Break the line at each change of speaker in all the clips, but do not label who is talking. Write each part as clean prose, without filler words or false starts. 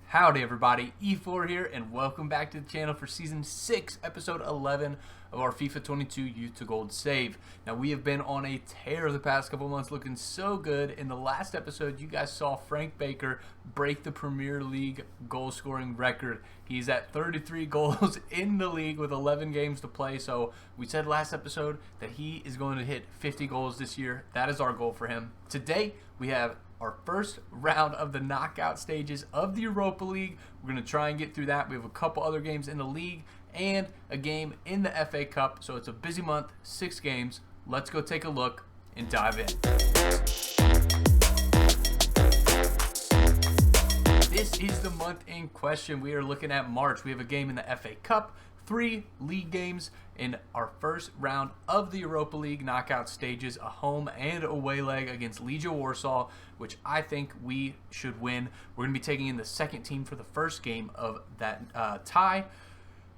Howdy everybody, Efour here, and welcome back to the channel for Season 6, Episode 11 of our FIFA 22 Youth to Gold save. Now, we have been on a tear the past couple months, looking so good. In the last episode, you guys saw Frank Baker break the Premier League goal-scoring record. He's at 33 goals in the league with 11 games to play, so we said last episode that he is going to hit 50 goals this year. That is our goal for him. Today, we have our first round of the knockout stages of the Europa League. We're going to try and get through that. We have a couple other games in the league and a game in the FA Cup. So it's a busy month, 6 games. Let's go take a look and dive in. This is the month in question. We are looking at March. We have a game in the FA Cup, 3 league games in our first round of the Europa League knockout stages, a home and away leg against Legia Warsaw, which I think we should win. We're going to be taking in the second team for the first game of that tie,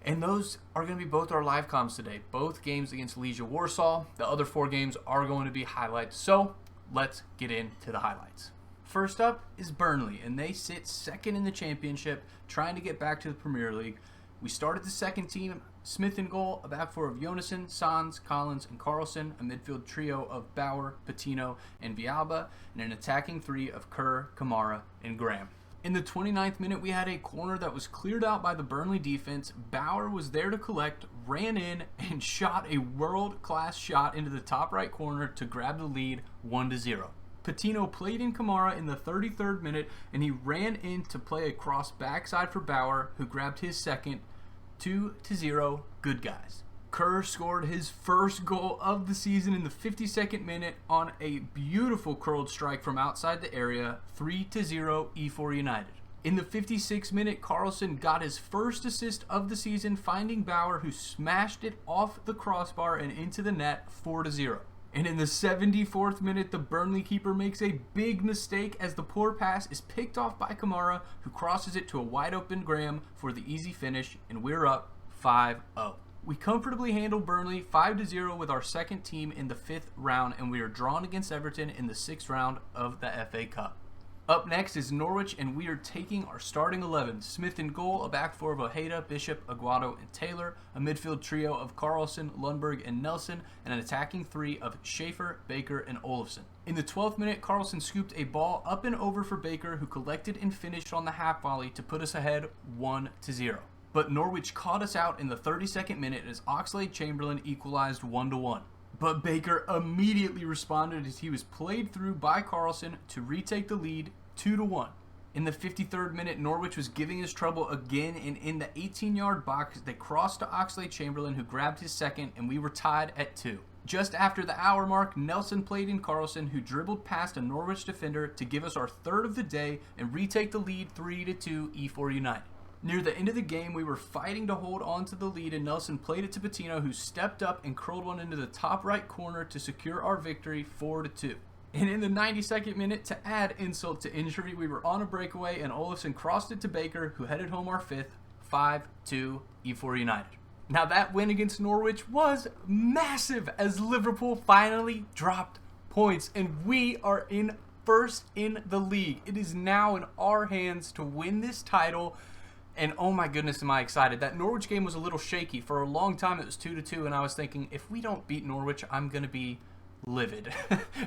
and those are going to be both our live comms today. Both games against Legia Warsaw. The other 4 games are going to be highlights, so let's get into the highlights. First up is Burnley, and they sit second in the championship, trying to get back to the Premier League. We started the second team, Smith in goal, a back four of Jonasson, Sans, Collins, and Carlson, a midfield trio of Bauer, Patino, and Villalba, and an attacking 3 of Kerr, Kamara, and Graham. In the 29th minute, we had a corner that was cleared out by the Burnley defense. Bauer was there to collect, ran in, and shot a world-class shot into the top right corner to grab the lead 1-0. Patino played in Kamara in the 33rd minute, and he ran in to play a cross backside for Bauer, who grabbed his second. 2-0, good guys. Kerr scored his first goal of the season in the 52nd minute on a beautiful curled strike from outside the area, 3-0 Efour United. In the 56th minute, Carlson got his first assist of the season, finding Bauer, who smashed it off the crossbar and into the net, 4-0. And in the 74th minute, the Burnley keeper makes a big mistake as the poor pass is picked off by Kamara, who crosses it to a wide open Graham for the easy finish, and we're up 5-0. We comfortably handle Burnley 5-0 with our second team in the 5th round, and we are drawn against Everton in the 6th round of the FA Cup. Up next is Norwich, and we are taking our starting 11. Smith in goal, a back four of Ojeda, Bishop, Aguado, and Taylor, a midfield trio of Carlson, Lundberg, and Nelson, and an attacking 3 of Schaefer, Baker, and Olofsson. In the 12th minute, Carlson scooped a ball up and over for Baker, who collected and finished on the half volley to put us ahead 1-0. But Norwich caught us out in the 32nd minute as Oxlade-Chamberlain equalized 1-1. But Baker immediately responded as he was played through by Carlson to retake the lead 2-1. In the 53rd minute, Norwich was giving us trouble again, and in the 18-yard box, they crossed to Oxlade-Chamberlain, who grabbed his second, and we were tied at 2. Just after the hour mark, Nelson played in Carlson, who dribbled past a Norwich defender to give us our third of the day and retake the lead 3-2 Efour United. Near the end of the game, we were fighting to hold on to the lead, and Nelson played it to Patino, who stepped up and curled one into the top right corner to secure our victory 4-2. And in the 92nd minute, to add insult to injury, we were on a breakaway, and Olofsson crossed it to Baker, who headed home our 5th, 5-2 Efour United. Now, that win against Norwich was massive as Liverpool finally dropped points, and we are in first in the league. It is now in our hands to win this title. And oh my goodness, am I excited. That Norwich game was a little shaky. For a long time, it was 2-2, and I was thinking, if we don't beat Norwich, I'm going to be livid.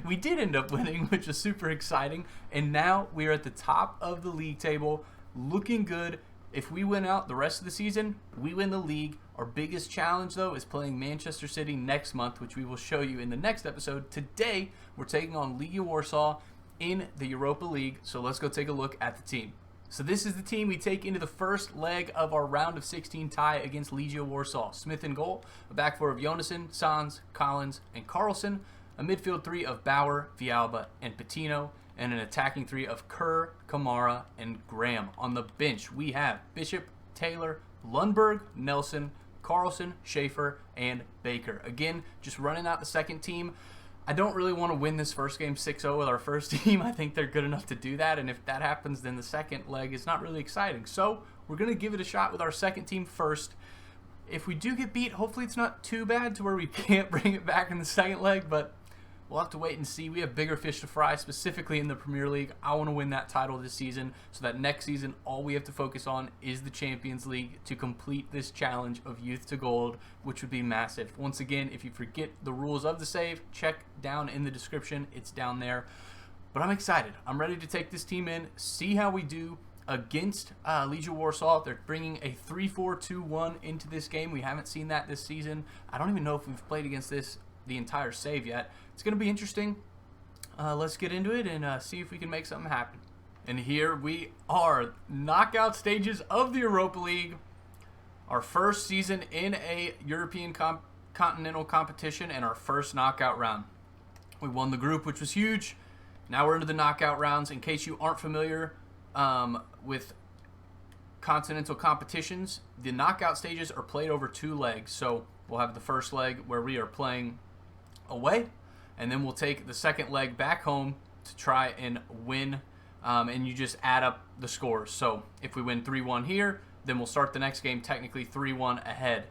We did end up winning, which is super exciting, and now we're at the top of the league table, looking good. If we win out the rest of the season, we win the league. Our biggest challenge, though, is playing Manchester City next month, which we will show you in the next episode. Today, we're taking on Legia Warsaw in the Europa League, so let's go take a look at the team. So this is the team we take into the first leg of our round of 16 tie against Legia Warsaw. Smith in goal, a back four of Jonasson, Sans, Collins, and Carlson, a midfield 3 of Bauer, Villalba, and Patino, and an attacking 3 of Kerr, Kamara, and Graham. On the bench, we have Bishop, Taylor, Lundberg, Nelson, Carlson, Schaefer, and Baker. Again, just running out the second team. I don't really want to win this first game 6-0 with our first team. I think they're good enough to do that, and if that happens, then the second leg is not really exciting. So we're going to give it a shot with our second team first. If we do get beat, hopefully it's not too bad to where we can't bring it back in the second leg, but We'll have to wait and see. We have bigger fish to fry, specifically in the Premier League. I want to win that title this season so that next season all we have to focus on is the Champions League to complete this challenge of Youth to Gold, which would be massive. Once again, if you forget the rules of the save, check down in the description. It's down there. But I'm excited. I'm ready to take this team in, see how we do against Legia Warsaw. They're bringing a 3-4-2-1 into this game. We haven't seen that this season. I don't even know if we've played against this the entire save yet. It's going to be interesting. Let's get into it and see if we can make something happen. And here we are, knockout stages of the Europa League. Our first season in a European continental competition and our first knockout round. We won the group, which was huge. Now we're into the knockout rounds. In case you aren't familiar with continental competitions, the knockout stages are played over 2 legs. So we'll have the first leg where we are playing away, and then we'll take the second leg back home to try and win, and you just add up the scores. So if we win 3-1 here, then we'll start the next game technically 3-1 ahead.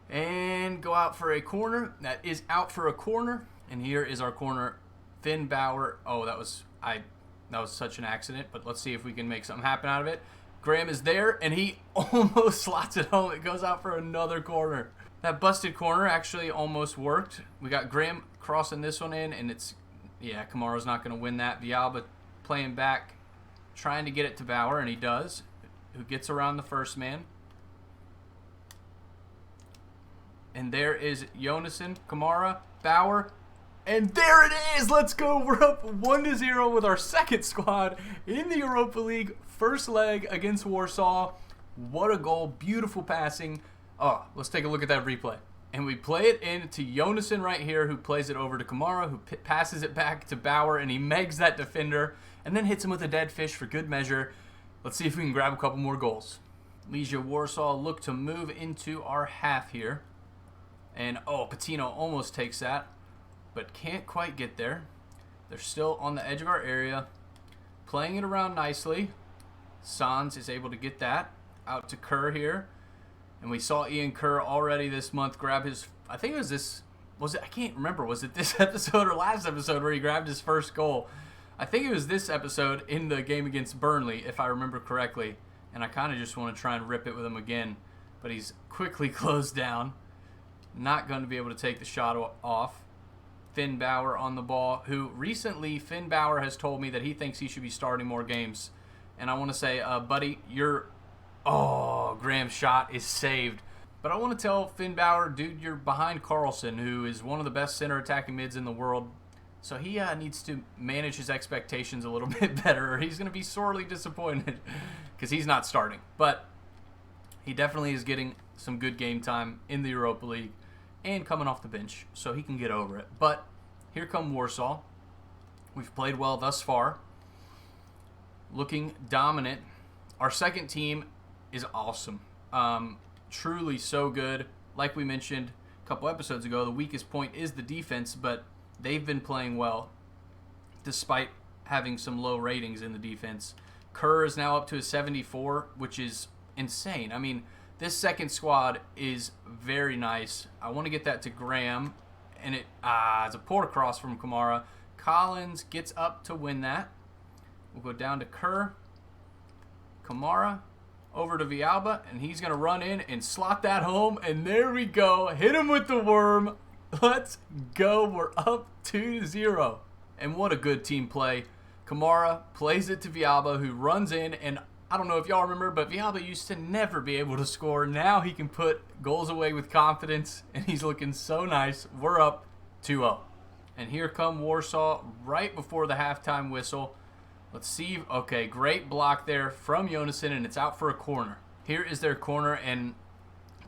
And go out for a corner. That is out for a corner, and here is our corner. Finn Bauer. Oh, that was such an accident, but let's see if we can make something happen out of it. Graham is there, and he almost slots it home. It goes out for another corner. That busted corner actually almost worked. We got Graham crossing this one in, and Kamara's not going to win that. Villalba playing back, trying to get it to Bauer, and he does, who gets around the first man. And there is Jonasson, Kamara, Bauer, and there it is! Let's go! We're up 1-0 with our second squad in the Europa League. First leg against Warsaw. What a goal. Beautiful passing. Oh, let's take a look at that replay. And we play it in to Jonasson right here, who plays it over to Kamara, who passes it back to Bauer, and he megs that defender, and then hits him with a dead fish for good measure. Let's see if we can grab a couple more goals. Legia Warsaw look to move into our half here. And, Patino almost takes that, but can't quite get there. They're still on the edge of our area, playing it around nicely. Sans is able to get that out to Kerr here. And we saw Ian Kerr already this month grab his, I think it was this, I can't remember, was it this episode or last episode where he grabbed his first goal? I think it was this episode in the game against Burnley, if I remember correctly. And I kind of just want to try and rip it with him again. But he's quickly closed down. Not going to be able to take the shot off. Finn Bauer on the ball, who recently Finn Bauer has told me that he thinks he should be starting more games. And I want to say, buddy, Graham's shot is saved. But I want to tell Finn Bauer, dude, you're behind Carlson, who is one of the best center attacking mids in the world. So he needs to manage his expectations a little bit better, or he's going to be sorely disappointed because he's not starting. But he definitely is getting some good game time in the Europa League and coming off the bench, so he can get over it. But here come Warsaw. We've played well thus far. Looking dominant. Our second team is awesome. Truly so good. Like we mentioned a couple episodes ago, the weakest point is the defense, but they've been playing well despite having some low ratings in the defense. Kerr is now up to a 74, which is insane. I mean, this second squad is very nice. I want to get that to Graham, and it's a poor cross from Kamara. Collins gets up to win that. We'll go down to Kerr. Kamara over to Villalba, and he's going to run in and slot that home, and there we go. Hit him with the worm. Let's go. We're up 2-0. And what a good team play. Kamara plays it to Villalba, who runs in, and I don't know if y'all remember, but Villalba used to never be able to score. Now he can put goals away with confidence, and he's looking so nice. We're up 2-0. And here come Warsaw right before the halftime whistle. Let's see. Okay, great block there from Jonasson, and it's out for a corner. Here is their corner, and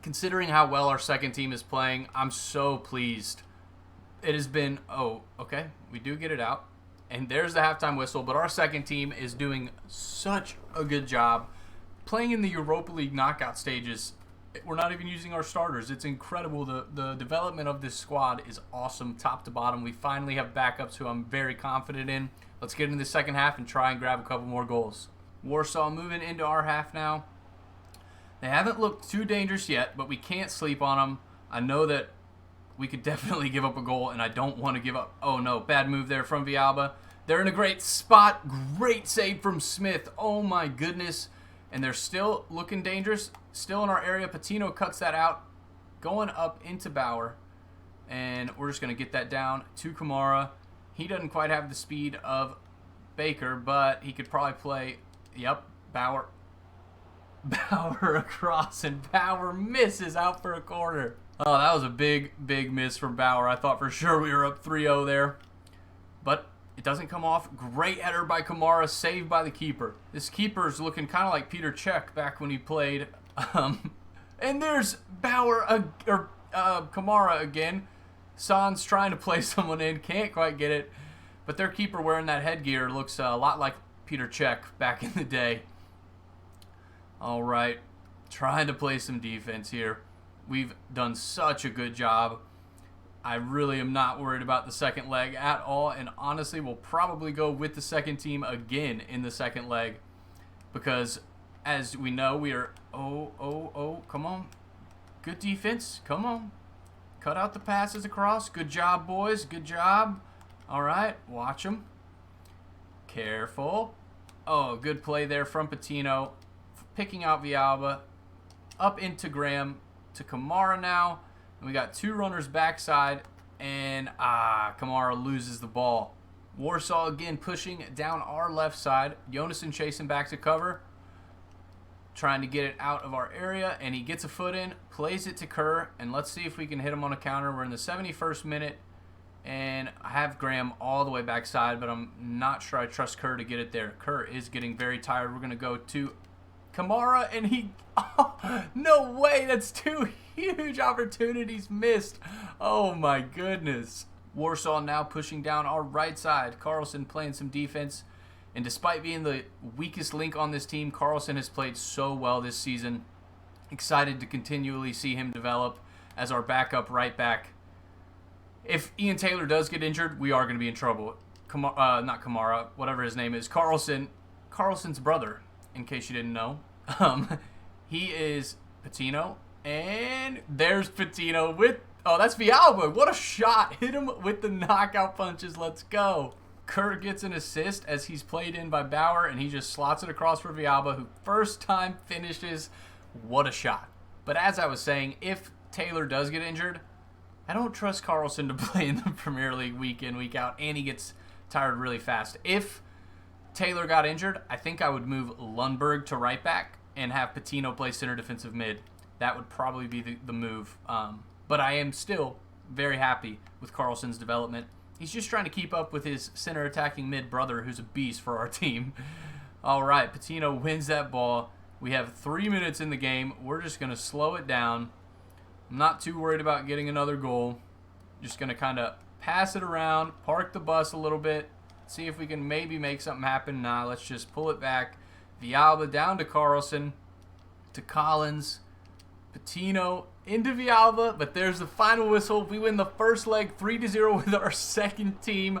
considering how well our second team is playing, I'm so pleased. It has been, okay, we do get it out. And there's the halftime whistle, but our second team is doing such a good job. Playing in the Europa League knockout stages, we're not even using our starters. It's incredible. The development of this squad is awesome, top to bottom. We finally have backups who I'm very confident in. Let's get into the second half and try and grab a couple more goals. Warsaw moving into our half now. They haven't looked too dangerous yet, but we can't sleep on them. I know that we could definitely give up a goal, and I don't want to give up. Oh, no. Bad move there from Villalba. They're in a great spot. Great save from Smith. Oh, my goodness. And they're still looking dangerous. Still in our area. Patino cuts that out. Going up into Bauer. And we're just going to get that down to Kamara. He doesn't quite have the speed of Baker, but he could probably play. Yep, Bauer. Bauer across, and Bauer misses out for a corner. Oh, that was a big, big miss from Bauer. I thought for sure we were up 3-0 there. But it doesn't come off. Great header by Kamara, saved by the keeper. This keeper's looking kind of like Peter Cech back when he played. And there's Bauer, Kamara again. Son's trying to play someone in, can't quite get it. But their keeper wearing that headgear looks a lot like Peter Cech back in the day. All right, trying to play some defense here. We've done such a good job. I really am not worried about the second leg at all. And honestly, we'll probably go with the second team again in the second leg. Because as we know, we are... Oh, come on. Good defense. Come on. Cut out the passes across. Good job, boys. Good job. All right, watch them. Careful. Oh, good play there from Patino. Picking out Villalba. Up into Graham. To Kamara now. And we got two runners backside. And, Kamara loses the ball. Warsaw again pushing down our left side. Jonasson chasing back to cover. Trying to get it out of our area. And he gets a foot in. Plays it to Kerr. And let's see if we can hit him on a counter. We're in the 71st minute. And I have Graham all the way backside. But I'm not sure I trust Kerr to get it there. Kerr is getting very tired. We're going to go to Kamara, and he... Oh, no way! That's two huge opportunities missed. Oh, my goodness. Warsaw now pushing down our right side. Carlson playing some defense. And despite being the weakest link on this team, Carlson has played so well this season. Excited to continually see him develop as our backup right back. If Ian Taylor does get injured, we are going to be in trouble. Not Kamara, whatever his name is. Carlson's brother, in case you didn't know. He is Patino. And there's Patino with... Oh, that's Villalba. What a shot. Hit him with the knockout punches. Let's go. Kerr gets an assist as he's played in by Bauer, and he just slots it across for Villalba, who first time finishes. What a shot. But as I was saying, if Taylor does get injured, I don't trust Carlson to play in the Premier League week in, week out, and he gets tired really fast. If Taylor got injured, I think I would move Lundberg to right back and have Patino play center defensive mid. That would probably be the move. But I am still very happy with Carlson's development. He's just trying to keep up with his center attacking mid brother, who's a beast for our team. All right, Patino wins that ball. We have 3 minutes in the game. We're just going to slow it down. I'm not too worried about getting another goal. Just going to kind of pass it around, park the bus a little bit, see if we can maybe make something happen. Nah, let's just pull it back. Villalba down to Carlson, to Collins, Patino into Villalba, but there's the final whistle. We win the first leg 3-0 with our second team.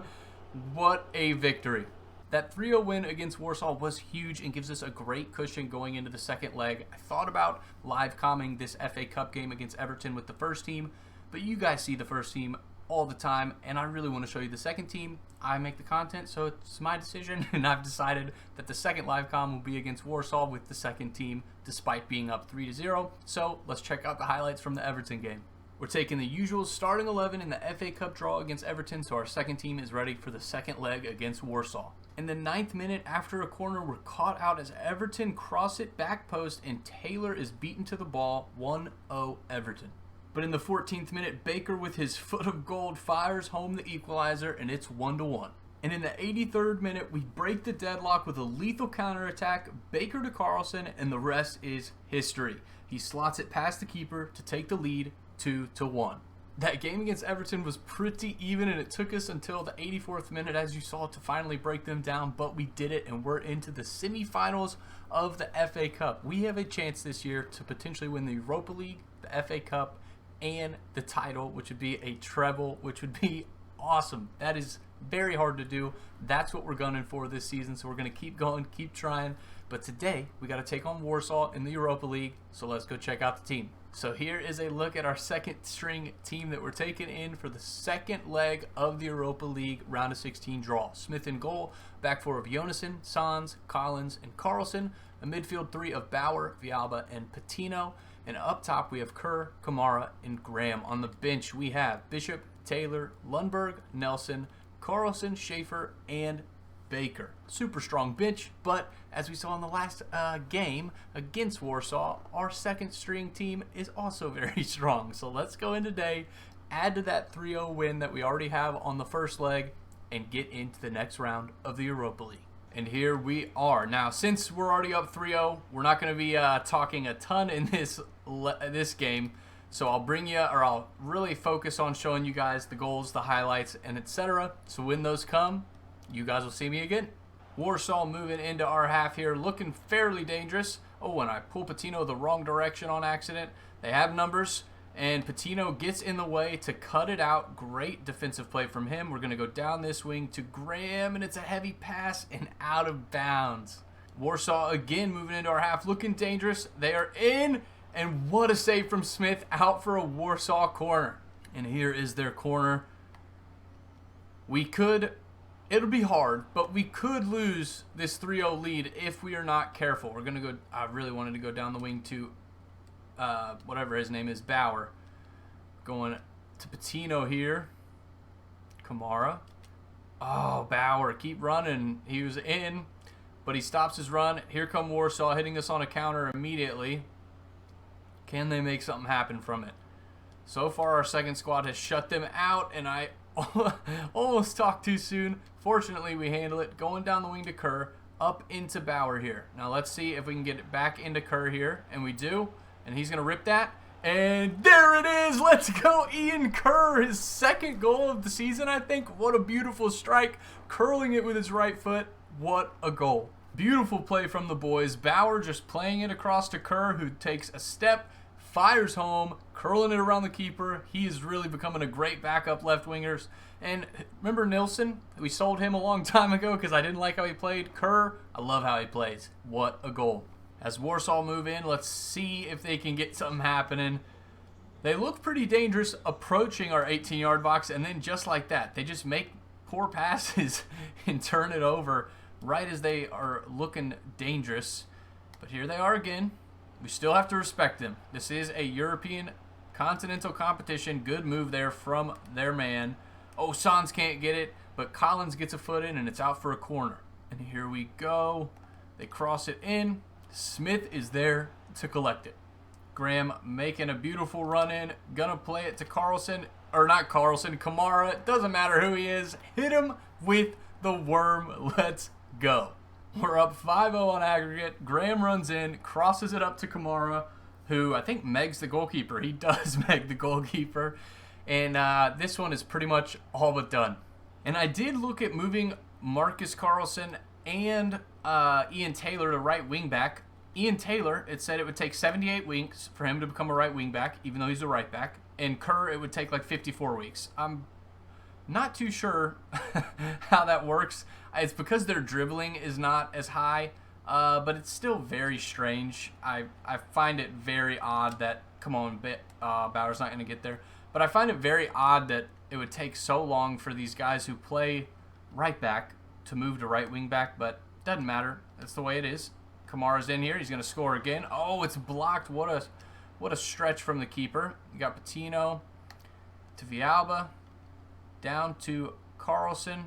What a victory. That 3-0 win against Warsaw was huge and gives us a great cushion going into the second leg. I thought about live comming this FA Cup game against Everton with the first team, but you guys see the first team all the time, and I really want to show you the second team. I make the content, so it's my decision, and I've decided that the second live com will be against Warsaw with the second team, despite being up 3-0. So let's check out the highlights from the Everton game. We're taking the usual starting 11 in the FA Cup draw against Everton, so our second team is ready for the second leg against Warsaw. In the 9th minute, after a corner, we're caught out as Everton cross it back post, and Taylor is beaten to the ball. 1-0 Everton. But in the 14th minute, Baker with his foot of gold fires home the equalizer, and it's 1-1. And in the 83rd minute, we break the deadlock with a lethal counterattack, Baker to Carlson, and the rest is history. He slots it past the keeper to take the lead, 2-1. That game against Everton was pretty even, and it took us until the 84th minute, as you saw, to finally break them down, but we did it, and we're into the semifinals of the FA Cup. We have a chance this year to potentially win the Europa League, the FA Cup, and the title, which would be a treble, which would be awesome. That is very hard to do. That's what we're gunning for this season, so we're going to keep going, keep trying. But today, we got to take on Warsaw in the Europa League, so let's go check out the team. So here is a look at our second string team that we're taking in for the second leg of the Europa League round of 16 draw. Smith in goal, back four of Jonasson, Sans, Collins, and Carlson. A midfield three of Bauer, Villalba, and Patino. And up top we have Kerr, Kamara, and Graham. On the bench we have Bishop, Taylor, Lundberg, Nelson, Carlson, Schaefer, and Baker. Super strong bench, but as we saw in the last game against Warsaw, our second string team is also very strong. So let's go in today, add to that 3-0 win that we already have on the first leg, and get into the next round of the Europa League. And here we are. Now, since we're already up 3-0, we're not going to be talking a ton in this game. So I'll really focus on showing you guys the goals, the highlights, and etc. So when those come, you guys will see me again. Warsaw moving into our half here, looking fairly dangerous. Oh, and I pull Patino the wrong direction on accident. They have numbers, and Patino gets in the way to cut it out. Great defensive play from him. We're going to go down this wing to Graham, and it's a heavy pass and out of bounds. Warsaw again moving into our half, looking dangerous. They are in, and what a save from Smith, out for a Warsaw corner. And here is their corner. It'll be hard, but we could lose this 3-0 lead if we are not careful. We're going to go, I really wanted to go down the wing to, whatever his name is, Bauer. Going to Patino here. Kamara. Oh, Bauer, keep running. He was in, but he stops his run. Here come Warsaw, hitting us on a counter immediately. Can they make something happen from it? So far, our second squad has shut them out, and I almost talked too soon. Fortunately, we handle it. Going down the wing to Kerr, up into Bauer here. Now let's see if we can get it back into Kerr here, and we do. And he's going to rip that. And there it is. Let's go, Ian Kerr. His second goal of the season, I think. What a beautiful strike. Curling it with his right foot. What a goal. Beautiful play from the boys. Bauer just playing it across to Kerr, who takes a step, fires home, curling it around the keeper. He is really becoming a great backup left wingers. And remember Nilsson? We sold him a long time ago because I didn't like how he played. Kerr, I love how he plays. What a goal. As Warsaw move in, let's see if they can get something happening. They look pretty dangerous approaching our 18-yard box, and then just like that, they just make poor passes and turn it over right as they are looking dangerous. But here they are again. We still have to respect them. This is a European continental competition. Good move there from their man. Oh, Sans can't get it, but Collins gets a foot in, and it's out for a corner. And here we go. They cross it in. Smith is there to collect it. Graham making a beautiful run in. Gonna play it to Carlson. Or not Carlson, Kamara. Doesn't matter who he is. Hit him with the worm. Let's go. We're up 5-0 on aggregate. Graham runs in, crosses it up to Kamara, who I think Meg's the goalkeeper. He does Meg the goalkeeper. And this one is pretty much all but done. And I did look at moving Marcus Carlson and Ian Taylor to right wing back. Ian Taylor, it said it would take 78 weeks for him to become a right wing back, even though he's a right back. And Kerr, it would take like 54 weeks. I'm not too sure how that works. It's because their dribbling is not as high, but it's still very strange. I find it very odd that, come on, Bauer's not going to get there. But I find it very odd that it would take so long for these guys who play right back to move to right wing back, but doesn't matter. That's the way it is. Kamara's in here. He's going to score again. Oh, it's blocked. What a stretch from the keeper. You got Patino to Villalba, down to Carlson.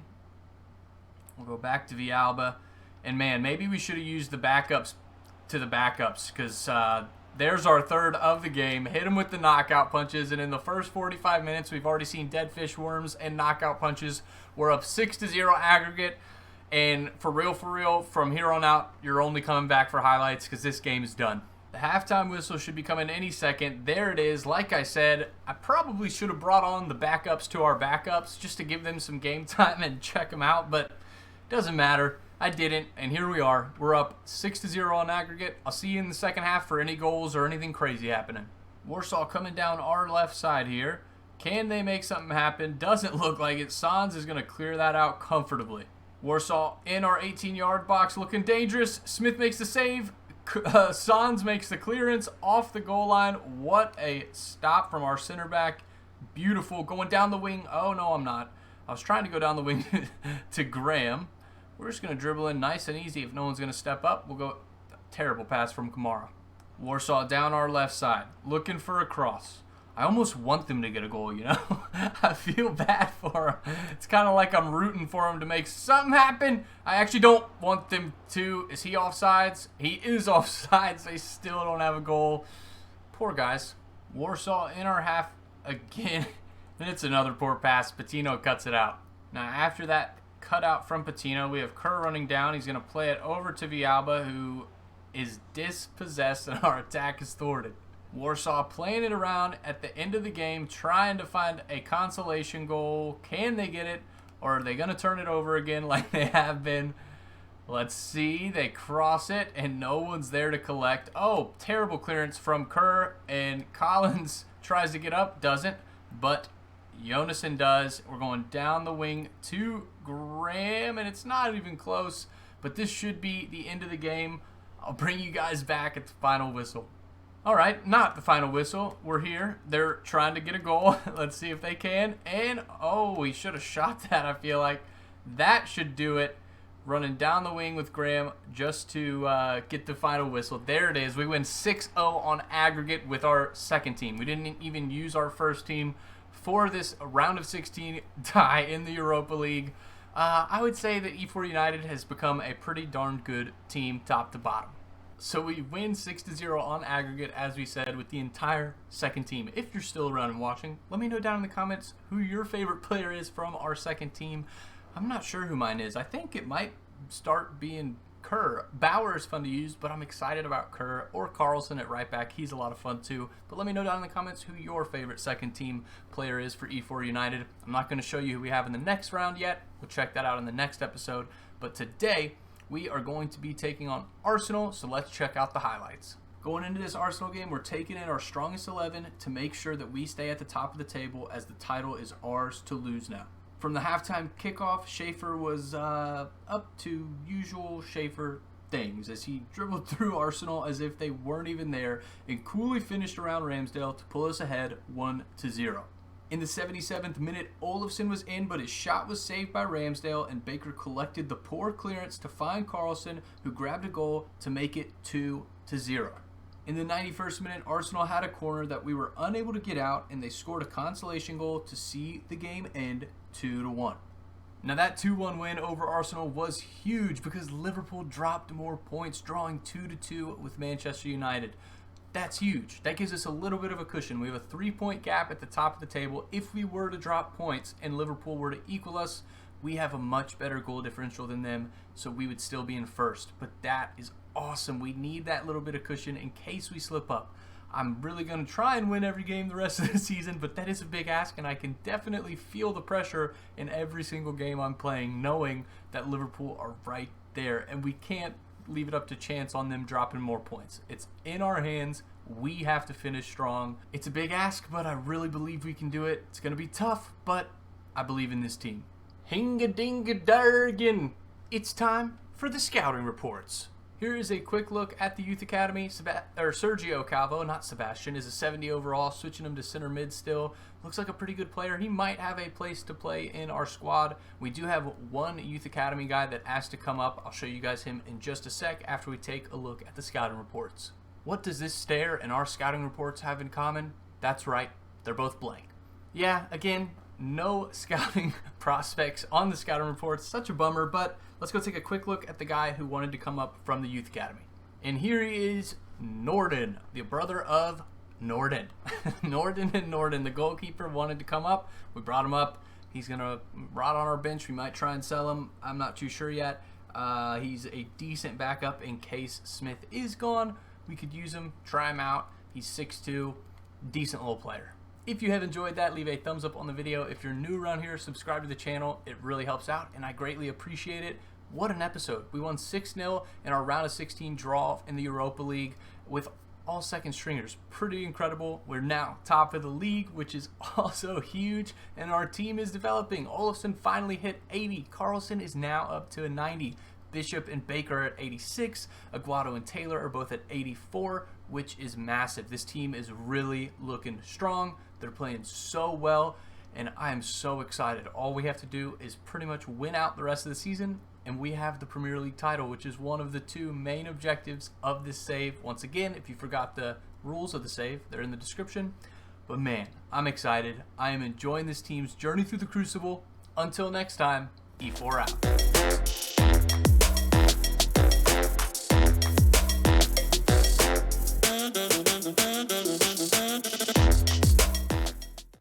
We'll go back to Villalba. And, man, maybe we should have used the backups to the backups because there's our third of the game. Hit him with the knockout punches. And in the first 45 minutes, we've already seen dead fish worms and knockout punches. We're up 6-0 aggregate. And for real, from here on out, you're only coming back for highlights because this game is done. The halftime whistle should be coming any second. There it is. Like I said, I probably should have brought on the backups to our backups just to give them some game time and check them out. But it doesn't matter. I didn't, and here we are. We're up 6-0 on aggregate. I'll see you in the second half for any goals or anything crazy happening. Warsaw coming down our left side here. Can they make something happen? Doesn't look like it. Sans is going to clear that out comfortably. Warsaw in our 18-yard box looking dangerous. Smith makes the save. Sans makes the clearance off the goal line. What a stop from our center back. Beautiful. Going down the wing. Oh, no, I'm not. I was trying to go down the wing to Graham. We're just going to dribble in nice and easy. If no one's going to step up, we'll go. Terrible pass from Kamara. Warsaw down our left side, looking for a cross. I almost want them to get a goal, you know? I feel bad for them. It's kind of like I'm rooting for them to make something happen. I actually don't want them to. Is he offsides? He is offsides. They still don't have a goal. Poor guys. Warsaw in our half again. And it's another poor pass. Patino cuts it out. Now, after that cutout from Patino, we have Kerr running down. He's going to play it over to Villalba, who is dispossessed, and our attack is thwarted. Warsaw playing it around at the end of the game, trying to find a consolation goal. Can they get it, or are they going to turn it over again like they have been? Let's see. They cross it, and no one's there to collect. Oh, terrible clearance from Kerr, and Collins tries to get up, doesn't, but Jonassen does. We're going down the wing to Graham, and it's not even close, but this should be the end of the game. I'll bring you guys back at the final whistle. All right, not the final whistle. We're here. They're trying to get a goal. Let's see if they can. And, oh, we should have shot that, I feel like. That should do it. Running down the wing with Graham just to get the final whistle. There it is. We win 6-0 on aggregate with our second team. We didn't even use our first team for this round of 16 tie in the Europa League. I would say that Efour United has become a pretty darn good team top to bottom. So we win 6-0 on aggregate, as we said, with the entire second team. If you're still around and watching, let me know down in the comments who your favorite player is from our second team. I'm not sure who mine is. I think it might start being Kerr. Bauer is fun to use, but I'm excited about Kerr or Carlson at right back. He's a lot of fun too. But let me know down in the comments who your favorite second team player is for Efour United. I'm not going to show you who we have in the next round yet. We'll check that out in the next episode. But today, we are going to be taking on Arsenal, so let's check out the highlights. Going into this Arsenal game, we're taking in our strongest 11 to make sure that we stay at the top of the table, as the title is ours to lose now. From the halftime kickoff, Schaefer was up to usual Schaefer things as he dribbled through Arsenal as if they weren't even there and coolly finished around Ramsdale to pull us ahead 1-0. In the 77th minute, Olofsson was in, but his shot was saved by Ramsdale, and Baker collected the poor clearance to find Carlson, who grabbed a goal to make it 2-0. In the 91st minute, Arsenal had a corner that we were unable to get out, and they scored a consolation goal to see the game end 2-1. Now that 2-1 win over Arsenal was huge because Liverpool dropped more points, drawing 2-2 with Manchester United. That's huge. That gives us a little bit of a cushion. We have a 3-point gap at the top of the table. If we were to drop points and Liverpool were to equal us, we have a much better goal differential than them, so we would still be in first. But that is awesome. We need that little bit of cushion in case we slip up. I'm really going to try and win every game the rest of the season, but that is a big ask, and I can definitely feel the pressure in every single game I'm playing, knowing that Liverpool are right there, and we can't leave it up to chance on them dropping more points. It's in our hands. We have to finish strong. It's a big ask, but I really believe we can do it. It's going to be tough, but I believe in this team. Hinga-dinga-dargan. It's time for the scouting reports. Here is a quick look at the Youth Academy. Sergio Calvo, not Sebastian, is a 70 overall, switching him to center mid still. Looks like a pretty good player. He might have a place to play in our squad. We do have one Youth Academy guy that asked to come up. I'll show you guys him in just a sec after we take a look at the scouting reports. What does this stare and our scouting reports have in common? That's right, they're both blank. Yeah, again, no scouting prospects on the scouting reports. Such a bummer, but let's go take a quick look at the guy who wanted to come up from the Youth Academy. And here he is, Norden, the brother of Norden. Norden, the goalkeeper, wanted to come up. We brought him up. He's going to rot on our bench. We might try and sell him. I'm not too sure yet. He's a decent backup in case Smith is gone. We could use him, try him out. He's 6'2", decent little player. If you have enjoyed that, leave a thumbs up on the video. If you're new around here, subscribe to the channel. It really helps out, and I greatly appreciate it. What an episode. We won 6-0 in our round of 16 draw in the Europa League with all second stringers. Pretty incredible. We're now top of the league, which is also huge, and our team is developing. Olofsson finally hit 80. Carlson is now up to a 90. Bishop and Baker are at 86. Aguado and Taylor are both at 84, which is massive. This team is really looking strong. They're playing so well, and I am so excited. All we have to do is pretty much win out the rest of the season, and we have the Premier League title, which is one of the two main objectives of this save. Once again, if you forgot the rules of the save, they're in the description. But man, I'm excited. I am enjoying this team's journey through the Crucible. Until next time, Efour out.